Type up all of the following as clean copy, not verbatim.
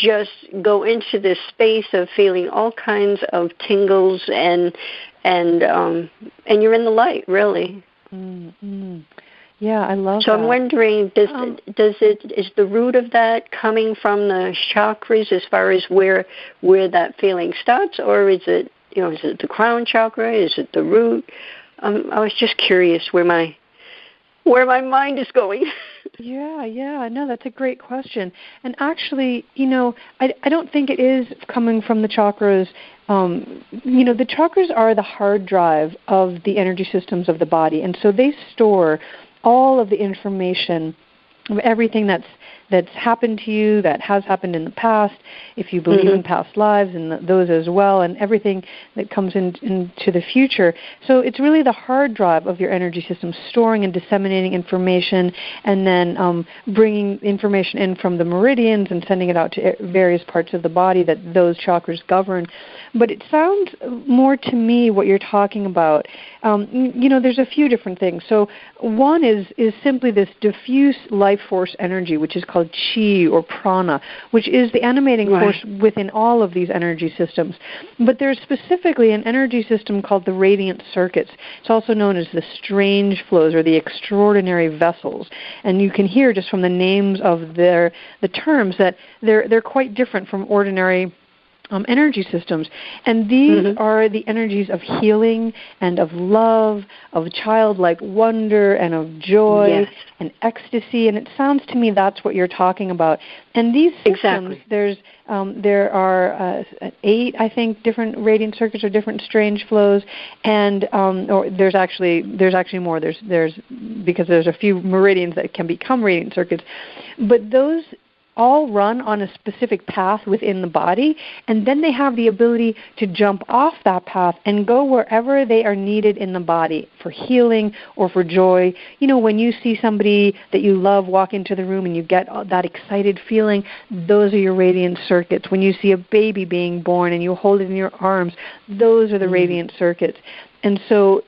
just go into this space of feeling all kinds of tingles, and you're in the light, really. Mm-hmm. Yeah, I love that. So I'm wondering, is the root of that coming from the chakras as far as where that feeling starts, or is it the crown chakra? Is it the root? I was just curious where my mind is going. Yeah. No, that's a great question. And actually, I don't think it is coming from the chakras. The chakras are the hard drive of the energy systems of the body, and so they store all of the information of everything that's happened to you, that has happened in the past, if you believe in past lives, and those as well, and everything that comes into the future. So it's really the hard drive of your energy system, storing and disseminating information, and then bringing information in from the meridians and sending it out to various parts of the body that those chakras govern. But it sounds more to me what you're talking about. There's a few different things. So one is simply this diffuse life force energy, which is called chi or prana, which is the animating force within all of these energy systems. But there's specifically an energy system called the radiant circuits. It's also known as the strange flows or the extraordinary vessels. And you can hear just from the names of the terms that they're quite different from ordinary energy systems. And these are the energies of healing and of love, of childlike wonder and of joy and ecstasy. And it sounds to me that's what you're talking about. And these systems, there are 8, I think, different radiant circuits or different strange flows, and or there's actually more. There's because there's a few meridians that can become radiant circuits, but those all run on a specific path within the body, and then they have the ability to jump off that path and go wherever they are needed in the body for healing or for joy. When you see somebody that you love walk into the room and you get that excited feeling, those are your radiant circuits. When you see a baby being born and you hold it in your arms, those are the radiant circuits. And so,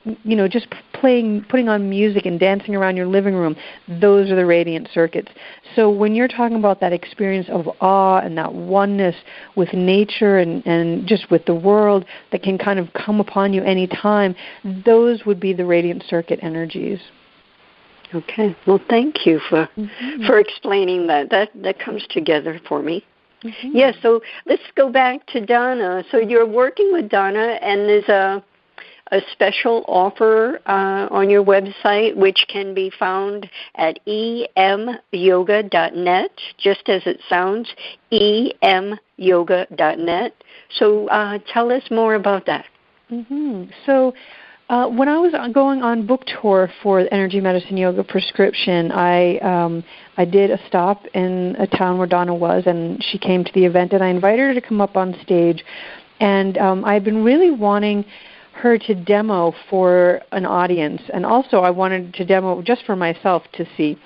just putting on music and dancing around your living room, those are the radiant circuits. So when you're talking about that experience of awe and that oneness with nature and just with the world that can kind of come upon you any time, those would be the radiant circuit energies. Okay. Well, thank you for explaining that. That comes together for me. Yeah, so let's go back to Donna. So you're working with Donna, and there's a special offer on your website, which can be found at EMYoga.net, just as it sounds, EMYoga.net. So tell us more about that. So when I was going on book tour for the Energy Medicine Yoga prescription, I did a stop in a town where Donna was, and she came to the event, and I invited her to come up on stage. And I've been really wanting her to demo for an audience, and also I wanted to demo just for myself to see.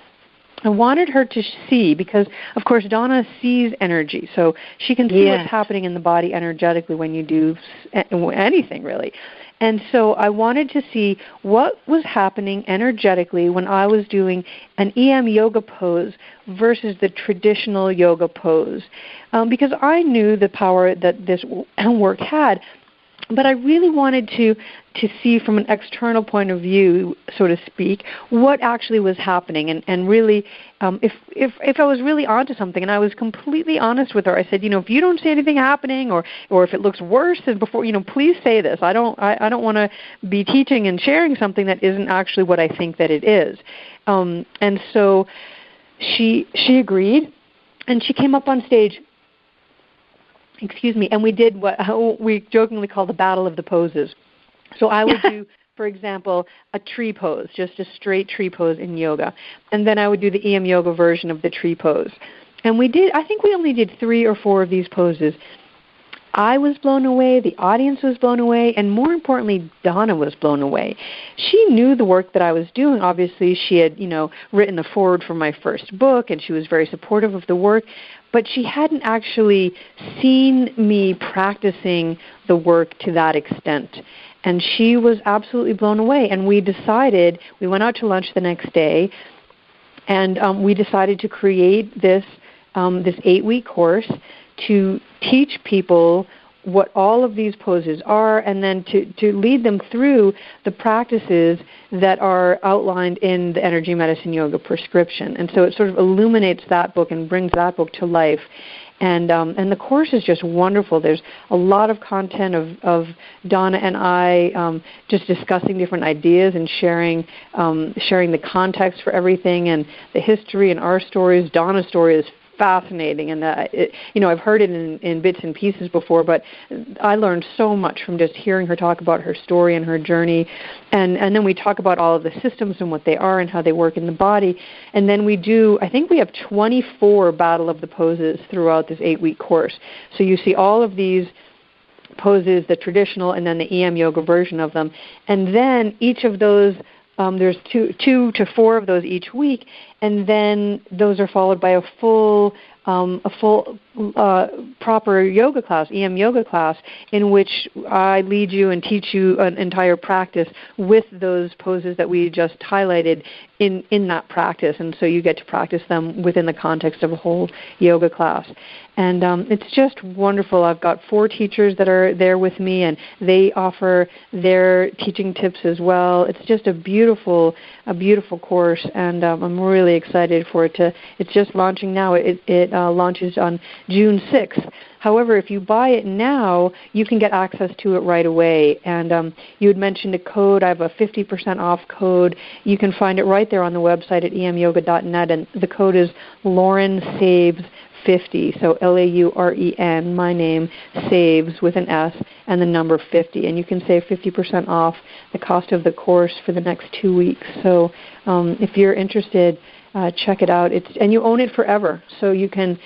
I wanted her to see, because of course Donna sees energy, so she can see what's happening in the body energetically when you do anything really. And so I wanted to see what was happening energetically when I was doing an EM yoga pose versus the traditional yoga pose, because I knew the power that this work had. But I really wanted to see from an external point of view, so to speak, what actually was happening, and really, if I was really onto something. And I was completely honest with her. I said, if you don't see anything happening, or if it looks worse than before, please say this. I don't want to be teaching and sharing something that isn't actually what I think that it is. And so she agreed, and she came up on stage. And we did what we jokingly call the battle of the poses. So I would do, for example, a tree pose, just a straight tree pose in yoga. And then I would do the EM yoga version of the tree pose. And I think we only did 3 or 4 of these poses. I was blown away, the audience was blown away, and more importantly, Donna was blown away. She knew the work that I was doing. Obviously, she had, written the foreword for my first book, and she was very supportive of the work, but she hadn't actually seen me practicing the work to that extent. And she was absolutely blown away, and we went out to lunch the next day, and we decided to create this 8-week course to teach people what all of these poses are, and then to lead them through the practices that are outlined in the Energy Medicine Yoga prescription. And so it sort of illuminates that book and brings that book to life. And the course is just wonderful. There's a lot of content of Donna and I just discussing different ideas and sharing the context for everything and the history and our stories. Donna's story is fascinating, and I've heard it in bits and pieces before, but I learned so much from just hearing her talk about her story and her journey, and then we talk about all of the systems and what they are and how they work in the body, and then I think we have 24 Battle of the Poses throughout this 8-week course. So you see all of these poses, the traditional and then the EMYoga version of them, and then each of those there's two to four of those each week, and then those are followed by a full proper yoga class, EMYoga class, in which I lead you and teach you an entire practice with those poses that we just highlighted in that practice. And so you get to practice them within the context of a whole yoga class. And it's just wonderful. I've got 4 teachers that are there with me, and they offer their teaching tips as well. It's just a beautiful course, and I'm really excited for it it's just launching now. It launches on June 6th. However, if you buy it now, you can get access to it right away. And you had mentioned a code. I have a 50% off code. You can find it right there on the website at emyoga.net, and the code is Lauren Saves 50, so Lauren, my name, Saves with an S, and the number 50. And you can save 50% off the cost of the course for the next 2 weeks. So if you're interested, check it out. And you own it forever, so you can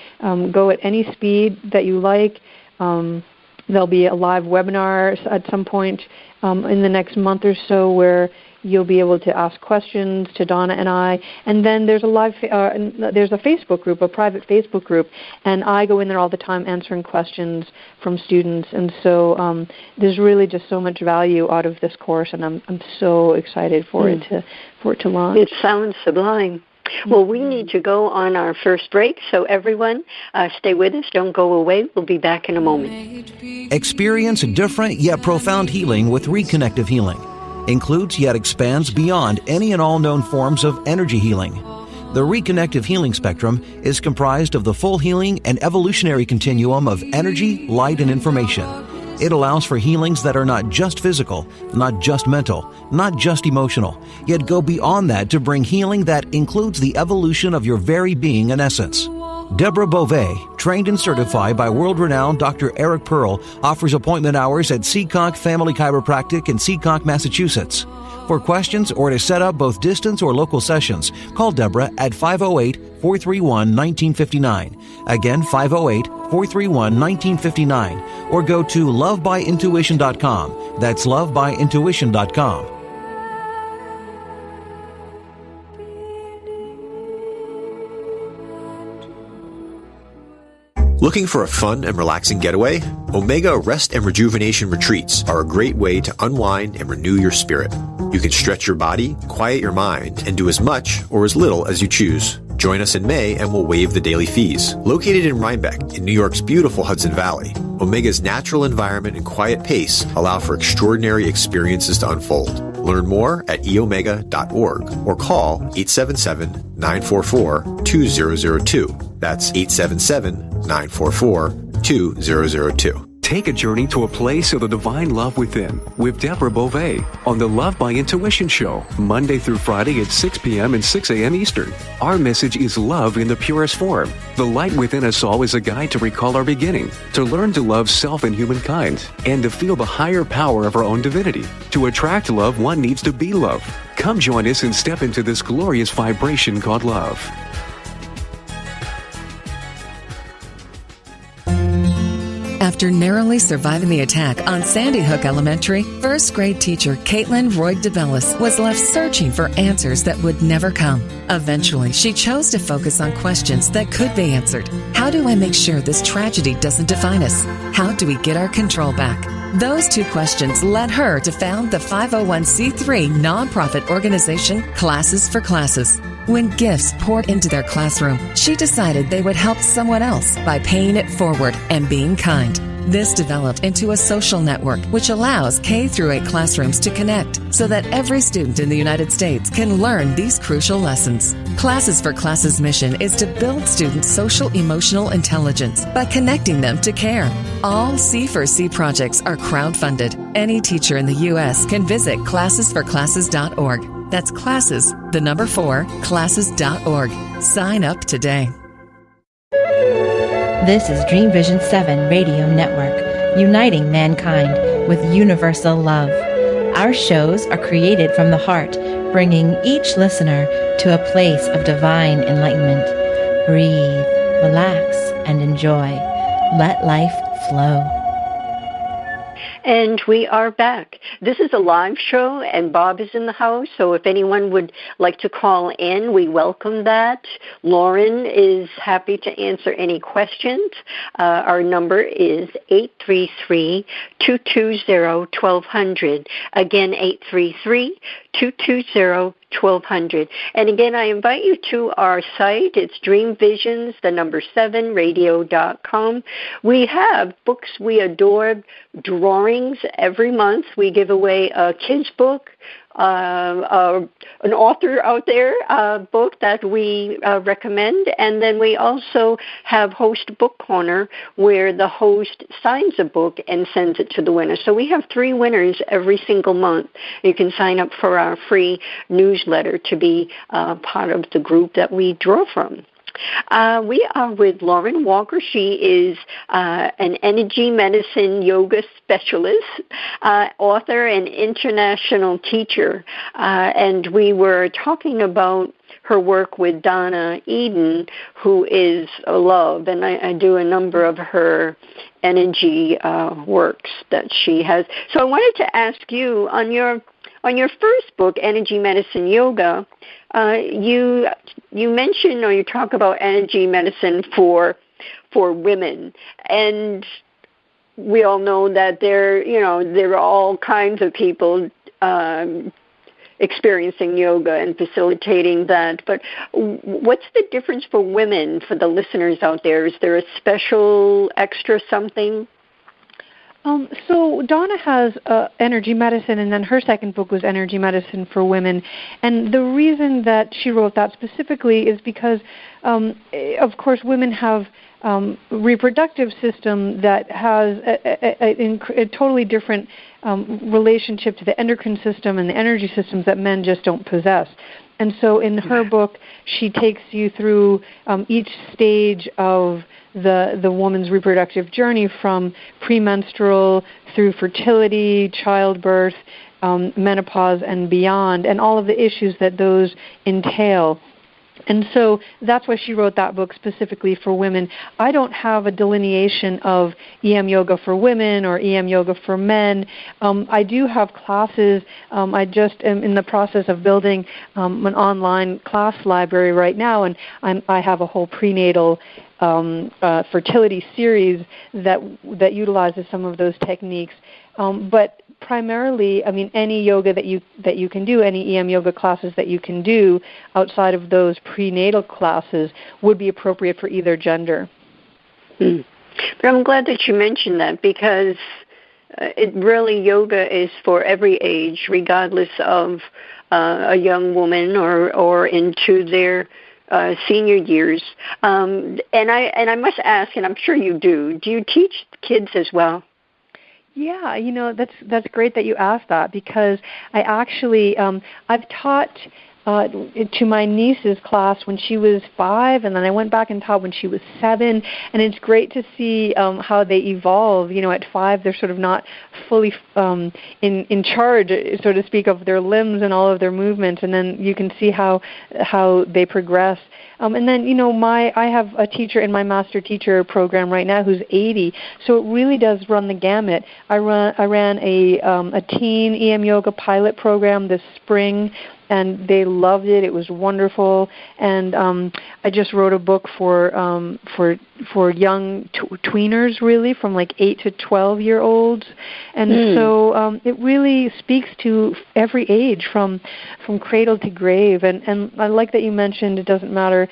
go at any speed that you like. There'll be a live webinar at some point in the next month or so where you'll be able to ask questions to Donna and I. And then there's there's a Facebook group, a private Facebook group, and I go in there all the time answering questions from students. And so there's really just so much value out of this course, and I'm so excited for it to launch. It sounds sublime. Well, we need to go on our first break, so everyone, stay with us. Don't go away. We'll be back in a moment. Experience different yet profound healing with Reconnective Healing. Includes yet expands beyond any and all known forms of energy healing. The Reconnective Healing spectrum is comprised of the full healing and evolutionary continuum of energy, light, and information. It allows for healings that are not just physical, not just mental, not just emotional, yet go beyond that to bring healing that includes the evolution of your very being and essence. Deborah Beauvais, trained and certified by world-renowned Dr. Eric Pearl, offers appointment hours at Seacock Family Chiropractic in Seacock, Massachusetts. For questions or to set up both distance or local sessions, call Deborah at 508-431-1959. Again, 508-431-1959. Or go to lovebyintuition.com. That's lovebyintuition.com. Looking for a fun and relaxing getaway? Omega Rest and Rejuvenation Retreats are a great way to unwind and renew your spirit. You can stretch your body, quiet your mind, and do as much or as little as you choose. Join us in May and we'll waive the daily fees. Located in Rhinebeck, in New York's beautiful Hudson Valley, Omega's natural environment and quiet pace allow for extraordinary experiences to unfold. Learn more at eomega.org or call 877-944-2002. That's 877-944-2002. Take a journey to a place of the divine love within with Deborah Beauvais on the Love by Intuition show, Monday through Friday at 6 p.m. and 6 a.m. Eastern. Our message is love in the purest form. The light within us all is a guide to recall our beginning, to learn to love self and humankind, and to feel the higher power of our own divinity. To attract love, one needs to be love. Come join us and step into this glorious vibration called love. After narrowly surviving the attack on Sandy Hook Elementary, first grade teacher Caitlin Roy DeBellis was left searching for answers that would never come. Eventually, she chose to focus on questions that could be answered. How do I make sure this tragedy doesn't define us? How do we get our control back? Those 2 questions led her to found the 501c3 nonprofit organization Classes for Classes. When gifts poured into their classroom, she decided they would help someone else by paying it forward and being kind. This developed into a social network which allows K through 8 classrooms to connect so that every student in the United States can learn these crucial lessons. Classes for Classes' mission is to build students' social-emotional intelligence by connecting them to care. All C4C projects are crowdfunded. Any teacher in the U.S. can visit classesforclasses.org. That's classes, the number 4, classes.org. Sign up today. This is Dreamvisions 7 Radio Network, uniting mankind with universal love. Our shows are created from the heart, bringing each listener to a place of divine enlightenment. Breathe, relax, and enjoy. Let life flow. And we are back. This is a live show, and Bob is in the house, so if anyone would like to call in, we welcome that. Lauren is happy to answer any questions. Our number is 833-220-1200. Again, 833-220-1200. And again, I invite you to our site. It's Dreamvisions, the number 7, radio.com. We have Books We Adore drawings every month. We give away a kid's book, an author out there book that we recommend, and then we also have Host Book Corner where the host signs a book and sends it to the winner. So we have 3 winners every single month. You can sign up for our free newsletter to be part of the group that we draw from. We are with Lauren Walker. She is an energy medicine yoga specialist, author, and international teacher. And we were talking about her work with Donna Eden, who is a love, and I do a number of her energy works that she has. So I wanted to ask you, on your first book, Energy Medicine Yoga, you mention or you talk about energy medicine for women, and we all know that there are all kinds of people experiencing yoga and facilitating that. But what's the difference for women, for the listeners out there? Is there a special extra something? So Donna has energy medicine, and then her second book was Energy Medicine for Women. And the reason that she wrote that specifically is because, of course, women have reproductive system that has a totally different relationship to the endocrine system and the energy systems that men just don't possess. And so in her book, she takes you through each stage of the woman's reproductive journey, from premenstrual through fertility, childbirth, menopause, and beyond, and all of the issues that those entail. And so that's why she wrote that book specifically for women. I don't have a delineation of EMYoga for women or EMYoga for men. I do have classes. I just am in the process of building an online class library right now, and I have a whole prenatal fertility series that utilizes some of those techniques. But primarily, I mean, any yoga that you can do, any EMYoga classes that you can do outside of those prenatal classes would be appropriate for either gender. But I'm glad that you mentioned that, because yoga is for every age, regardless of a young woman or into their senior years. And I must ask, and I'm sure you do you teach kids as well? Yeah, that's great that you asked that, because I actually I've taught to my niece's class when she was 5, and then I went back and taught when she was 7, and it's great to see how they evolve. At 5, they're sort of not fully in charge, so to speak, of their limbs and all of their movements, and then you can see how they progress. And then, I have a teacher in my master teacher program right now who's 80, so it really does run the gamut. I ran a teen EMYoga pilot program this spring, and they loved it. It was wonderful. And I just wrote a book for young tweeners, really, from like 8 to 12-year-olds. And so it really speaks to every age, from cradle to grave. And I like that you mentioned it doesn't matter,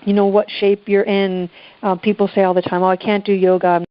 what shape you're in. People say all the time, I can't do yoga, I'm